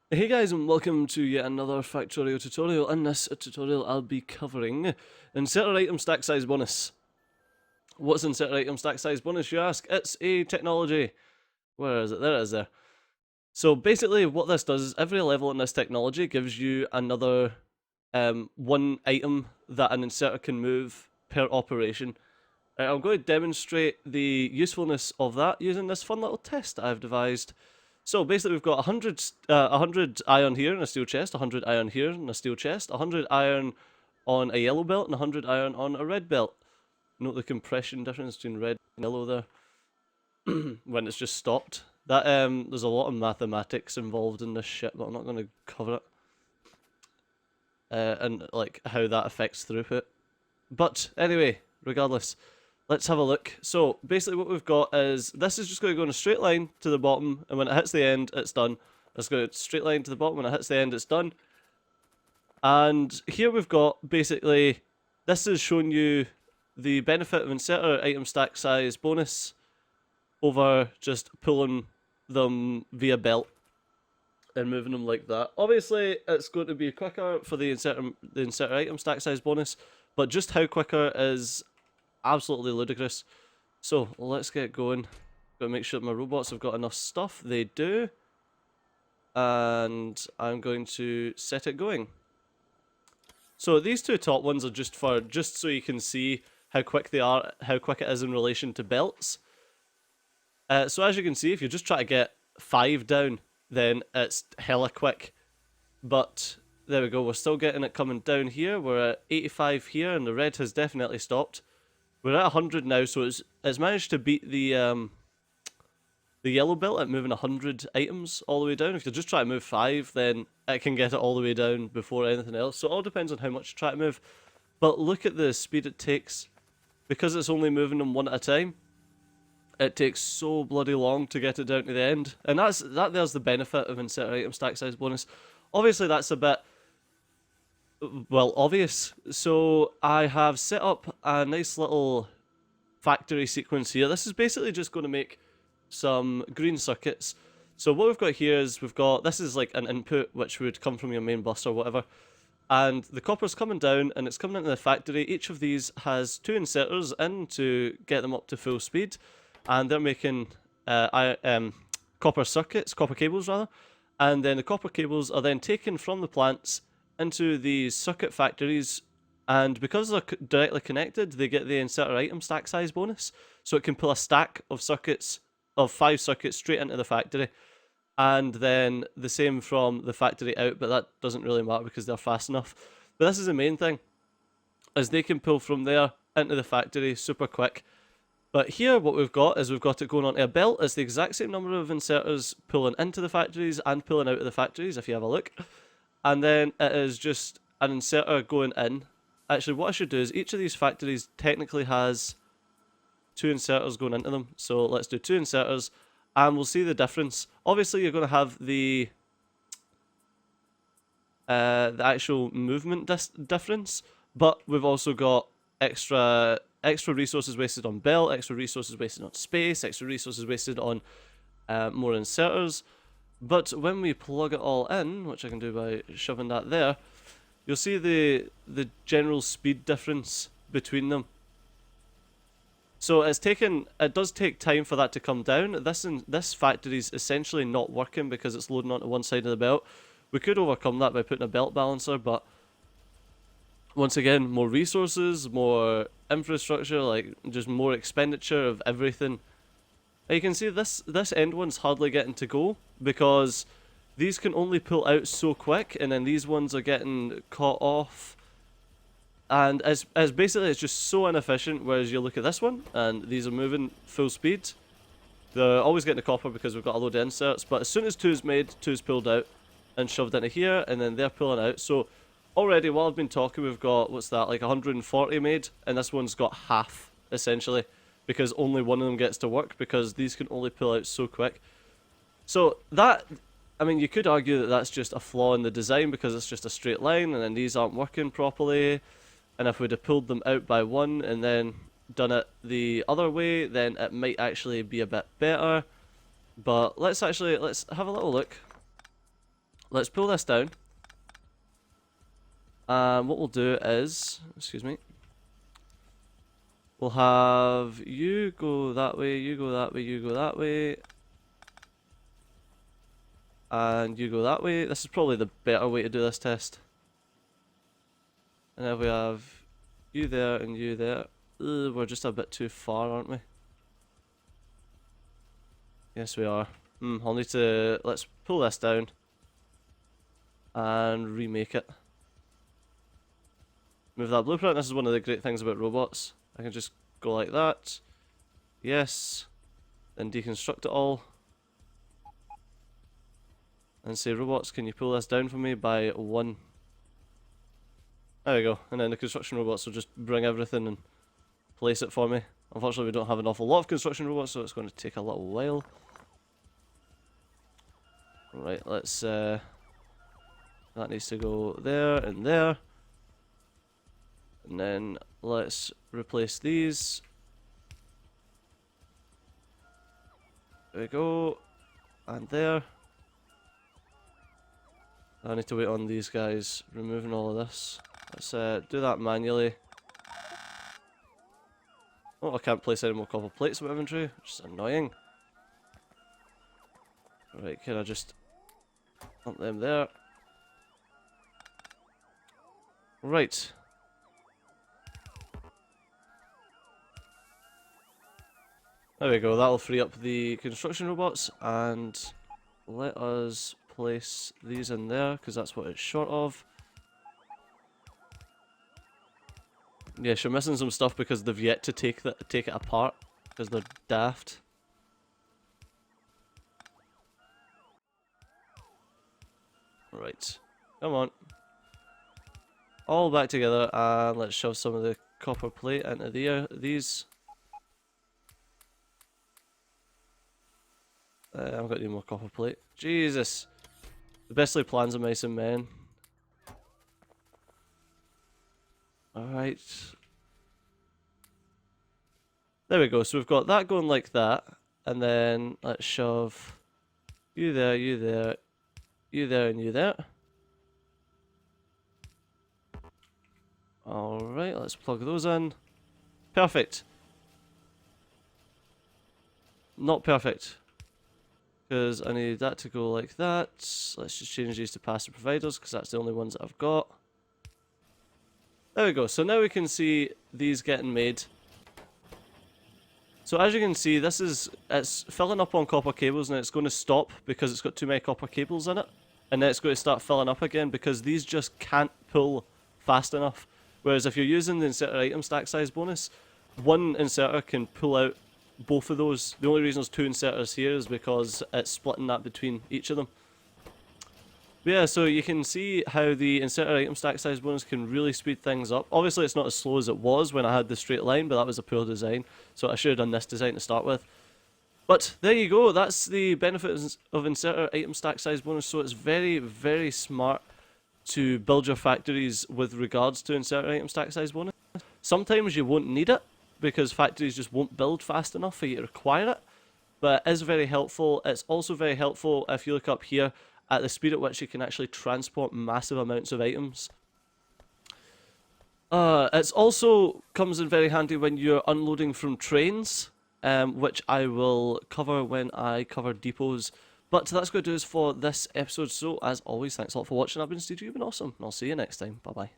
Hey guys, and welcome to yet another Factorio tutorial. In this tutorial I'll be covering inserter item stack size bonus. What's inserter item stack size bonus, you ask? It's a technology. Where is it? There it is there. So basically what this does is every level in this technology gives you another one item that an inserter can move per operation. I'm going to demonstrate the usefulness of that using this fun little test that I've devised. So basically we've got 100 iron here in a steel chest, 100 iron here in a steel chest, 100 iron on a yellow belt, and 100 iron on a red belt. Note the compression difference between red and yellow there when it's just stopped. That there's a lot of mathematics involved in this shit, but I'm not going to cover it. And like how that affects throughput. But anyway, regardless, let's have a look. So basically what we've got is, this is just going to go in a straight line to the bottom, and when it hits the end, it's done. Let's go straight line to the bottom, when it hits the end, it's done. And here we've got, basically, this is showing you the benefit of inserter item stack size bonus over just pulling them via belt and moving them like that. Obviously, it's going to be quicker for the inserter item stack size bonus, but just how quicker is absolutely ludicrous. So let's get going. Gotta make sure that my robots have got enough stuff. They do. And I'm going to set it going. So these two top ones are just so you can see how quick they are, how quick it is in relation to belts. So as you can see, if you just try to get 5 down, then it's hella quick. But there we go, we're still getting it coming down here. We're at 85 here, and the red has definitely stopped. We're at 100 now, so it's managed to beat the yellow belt at moving 100 items all the way down. If you just try to move 5, then it can get it all the way down before anything else. So it all depends on how much you try to move. But look at the speed it takes. Because it's only moving them one at a time, it takes so bloody long to get it down to the end. And there's the benefit of insert item stack size bonus. Obviously that's a bit, well, obvious. So I have set up a nice little factory sequence here. This is basically just going to make some green circuits. So what we've got here is this is like an input which would come from your main bus or whatever. And the copper's coming down and it's coming into the factory. Each of these has 2 inserters in to get them up to full speed. And they're making copper circuits, copper cables rather. And then the copper cables are then taken from the plants into these circuit factories, and because they're directly connected, they get the inserter item stack size bonus. So it can pull a stack of circuits, of 5 circuits, straight into the factory. And then the same from the factory out, but that doesn't really matter because they're fast enough. But this is the main thing, is they can pull from there into the factory super quick. But here what we've got is we've got it going onto a belt. It's the exact same number of inserters pulling into the factories and pulling out of the factories, if you have a look. And then it is just an inserter going in. Actually, what I should do is each of these factories technically has 2 inserters going into them. So let's do 2 inserters, and we'll see the difference. Obviously, you're going to have the actual movement difference, but we've also got extra resources wasted on belt, extra resources wasted on space, extra resources wasted on more inserters. But when we plug it all in, which I can do by shoving that there, you'll see the general speed difference between them. So it does take time for that to come down. This factory's essentially not working because it's loading onto one side of the belt. We could overcome that by putting a belt balancer, but once again, more resources, more infrastructure, like just more expenditure of everything. You can see this end one's hardly getting to go because these can only pull out so quick, and then these ones are getting caught off. And as basically it's just so inefficient, whereas you look at this one, and these are moving full speed. They're always getting the copper because we've got a load of inserts, but as soon as 2's made, 2's pulled out and shoved into here, and then they're pulling out. So already, while I've been talking, we've got, what's that, like 140 made, and this one's got half, essentially, because only one of them gets to work, because these can only pull out so quick. So that, I mean, you could argue that that's just a flaw in the design, because it's just a straight line, and then these aren't working properly, and if we'd have pulled them out by one, and then done it the other way, then it might actually be a bit better. But let's have a little look. let's pull this down. And what we'll do is, excuse me, we'll have you go that way, you go that way, you go that way. And you go that way. This is probably the better way to do this test. And then we have you there and you there. Ugh, we're just a bit too far, aren't we? Yes, we are. I'll need to... Let's pull this down. And remake it. Move that blueprint. This is one of the great things about robots. I can just go like that. Yes. Then deconstruct it all. And say, robots, can you pull this down for me by 1? There we go. And then the construction robots will just bring everything and place it for me. Unfortunately, we don't have an awful lot of construction robots, so it's going to take a little while. Right, let's... that needs to go there and there. And then let's replace these. There we go. And there. I need to wait on these guys removing all of this. Let's do that manually. Oh, I can't place any more copper plates in my inventory, which is annoying. Right, can I just dump them there? Right. There we go, that'll free up the construction robots, and let us place these in there, because that's what it's short of. Yes, you're missing some stuff because they've yet to take it apart, because they're daft. Right, come on. All back together, and let's shove some of the copper plate into these. I've got to do more copper plate. Jesus! The best laid plans of mice and men. Alright. There we go, so we've got that going like that, and then let's shove you there, you there, you there, and you there. Alright, let's plug those in. Perfect. Not perfect. Because I need that to go like that. Let's just change these to passive providers, because that's the only ones that I've got. There we go, so now we can see these getting made. So as you can see, it's filling up on copper cables, and it's going to stop because it's got too many copper cables in it. And then it's going to start filling up again because these just can't pull fast enough. Whereas if you're using the inserter item stack size bonus, one inserter can pull out both of those. The only reason there's 2 inserters here is because it's splitting that between each of them. But yeah, so you can see how the inserter item stack size bonus can really speed things up. Obviously it's not as slow as it was when I had the straight line, but that was a poor design. So I should have done this design to start with. But there you go, that's the benefit of inserter item stack size bonus. So it's very, very smart to build your factories with regards to inserter item stack size bonus. Sometimes you won't need it, because factories just won't build fast enough for you to require it, but it is very helpful. It's also very helpful if you look up here at the speed at which you can actually transport massive amounts of items. It also comes in very handy when you're unloading from trains, which I will cover when I cover depots. But that's going to do us for this episode, so as always, thanks a lot for watching. I've been Steve, you've been awesome, and I'll see you next time. Bye bye.